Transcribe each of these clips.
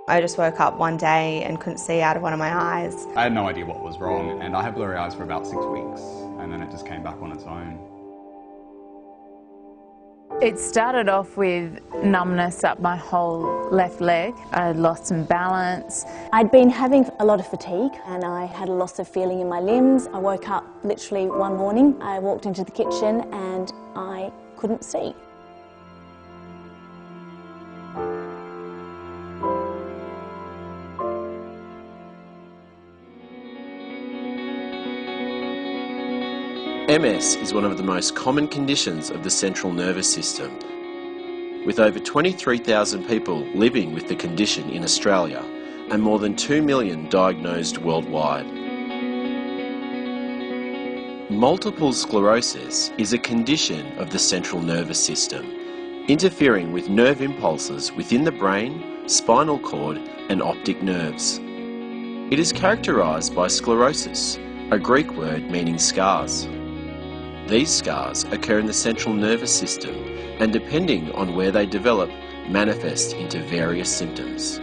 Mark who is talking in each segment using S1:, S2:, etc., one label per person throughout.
S1: I just woke up one day and couldn't see out of one of my eyes.
S2: I had no idea what was wrong, and I had blurry eyes for about 6 weeks, and then it just came back on its own.
S3: It started off with numbness up my whole left leg. I lost some balance.
S4: I'd been having a lot of fatigue and I had a loss of feeling in my limbs. I woke up literally one morning, I walked into the kitchen and I couldn't see.
S5: MS is one of the most common conditions of the central nervous system, with over 23,000 people living with the condition in Australia and more than 2 million diagnosed worldwide. Multiple sclerosis is a condition of the central nervous system, interfering with nerve impulses within the brain, spinal cord and optic nerves. It is characterised by sclerosis, a Greek word meaning scars. These scars occur in the central nervous system and, depending on where they develop, manifest into various symptoms.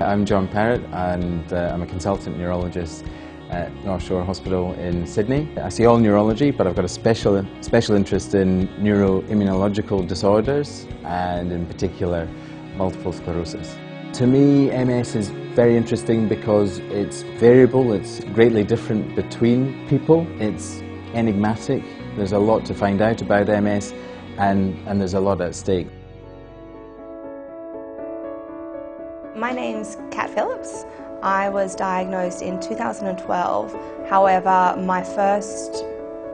S6: I'm John Parrott and I'm a consultant neurologist at North Shore Hospital in Sydney. I see all neurology, but I've got a special interest in neuroimmunological disorders and in particular multiple sclerosis. To me, MS is very interesting because it's variable, it's greatly different between people, it's enigmatic, there's a lot to find out about MS and there's a lot at stake.
S1: My name's Kat Phillips. I was diagnosed in 2012, however my first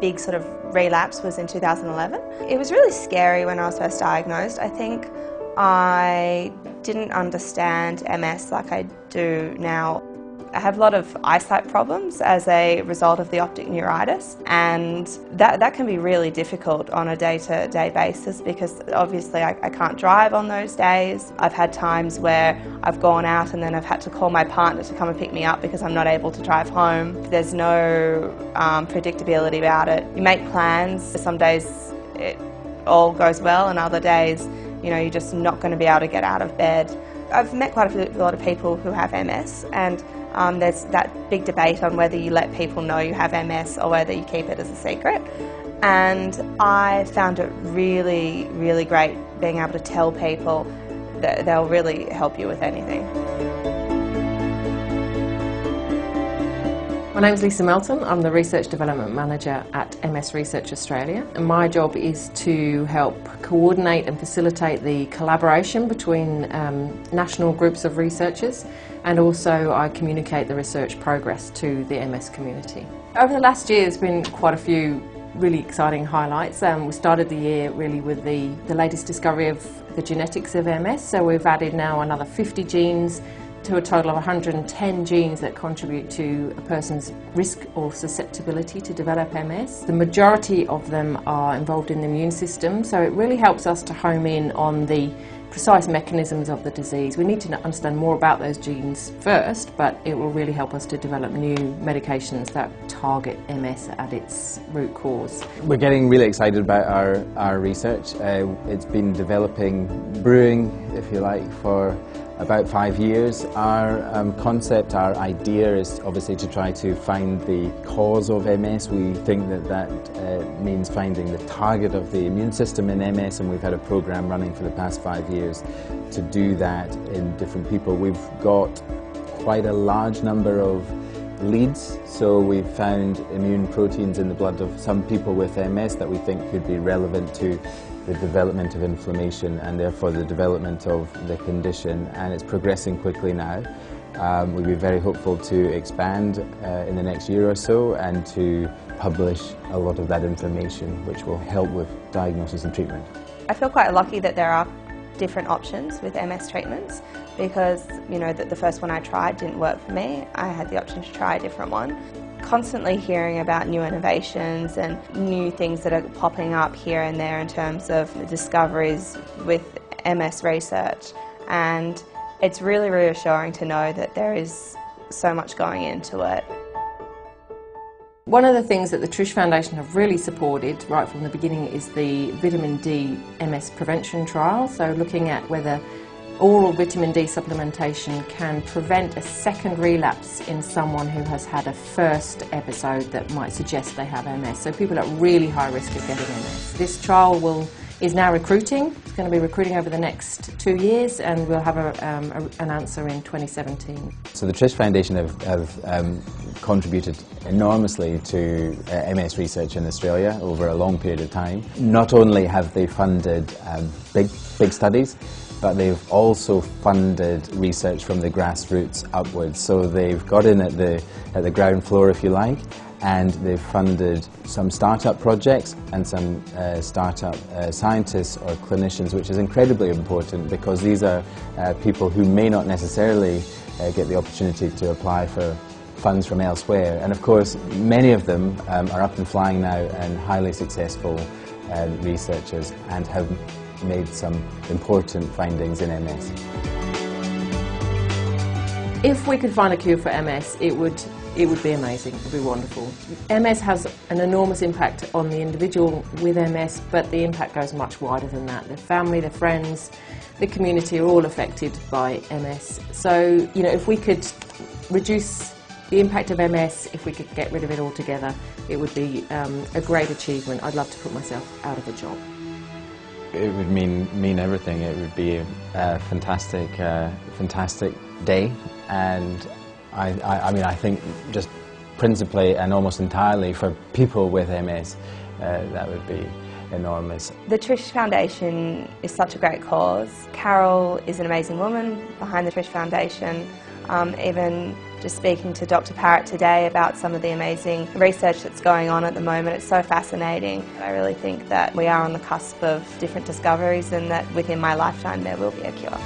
S1: big sort of relapse was in 2011. It was really scary when I was first diagnosed. I think I didn't understand MS like I do now. I have a lot of eyesight problems as a result of the optic neuritis, and that can be really difficult on a day-to-day basis because obviously I can't drive on those days. I've had times where I've gone out and then I've had to call my partner to come and pick me up because I'm not able to drive home. There's no predictability about it. You make plans. Some days it all goes well and other days you're just not going to be able to get out of bed. I've met quite a lot of people who have MS, and there's that big debate on whether you let people know you have MS or whether you keep it as a secret. And I found it really, really great being able to tell people that they'll really help you with anything.
S7: My name's Lisa Melton. I'm the Research Development Manager at MS Research Australia, and my job is to help coordinate and facilitate the collaboration between national groups of researchers, and also I communicate the research progress to the MS community. Over the last year there's been quite a few really exciting highlights. We started the year really with the latest discovery of the genetics of MS, so we've added now another 50 genes to a total of 110 genes that contribute to a person's risk or susceptibility to develop MS. The majority of them are involved in the immune system, so it really helps us to home in on the precise mechanisms of the disease. We need to understand more about those genes first, but it will really help us to develop new medications that target MS at its root cause.
S6: We're getting really excited about our research. It's been brewing, if you like, for about 5 years. Our concept, our idea is obviously to try to find the cause of MS. We think that means finding the target of the immune system in MS, and we've had a program running for the past 5 years to do that in different people. We've got quite a large number of leads, so we've found immune proteins in the blood of some people with MS that we think could be relevant to the development of inflammation and therefore the development of the condition, and it's progressing quickly now. We'd be very hopeful to expand in the next year or so and to publish a lot of that information which will help with diagnosis and treatment.
S1: I feel quite lucky that there are different options with MS treatments because the first one I tried didn't work for me. I had the option to try a different one. Constantly hearing about new innovations and new things that are popping up here and there in terms of discoveries with MS research, and it's really reassuring to know that there is so much going into it.
S7: One of the things that the Trish Foundation have really supported right from the beginning is the vitamin D MS prevention trial, so looking at whether oral vitamin D supplementation can prevent a second relapse in someone who has had a first episode that might suggest they have MS, so people at really high risk of getting MS. This trial is now recruiting. It's going to be recruiting over the next 2 years, and we'll have an answer in 2017.
S6: So the Trish Foundation have contributed enormously to MS research in Australia over a long period of time. Not only have they funded big studies, but they've also funded research from the grassroots upwards. So they've got in at the ground floor, if you like, and they've funded some startup projects and some startup scientists or clinicians, which is incredibly important because these are people who may not necessarily get the opportunity to apply for funds from elsewhere. And of course, many of them are up and flying now and highly successful researchers and have made some important findings in MS.
S7: If we could find a cure for MS, it would be amazing, it would be wonderful. MS has an enormous impact on the individual with MS, but the impact goes much wider than that. The family, the friends, the community are all affected by MS. So, you know, if we could reduce the impact of MS, if we could get rid of it altogether, it would be a great achievement. I'd love to put myself out of a job.
S6: It would mean everything. It would be a fantastic day, and I mean, I think just principally and almost entirely for people with MS, that would be enormous.
S1: The Trish Foundation is such a great cause. Carol is an amazing woman behind the Trish Foundation. Even just speaking to Dr. Parrott today about some of the amazing research that's going on at the moment, it's so fascinating. I really think that we are on the cusp of different discoveries and that within my lifetime there will be a cure.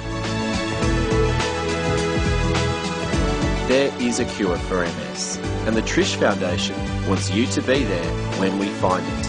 S5: There is a cure for MS, and the Trish Foundation wants you to be there when we find it.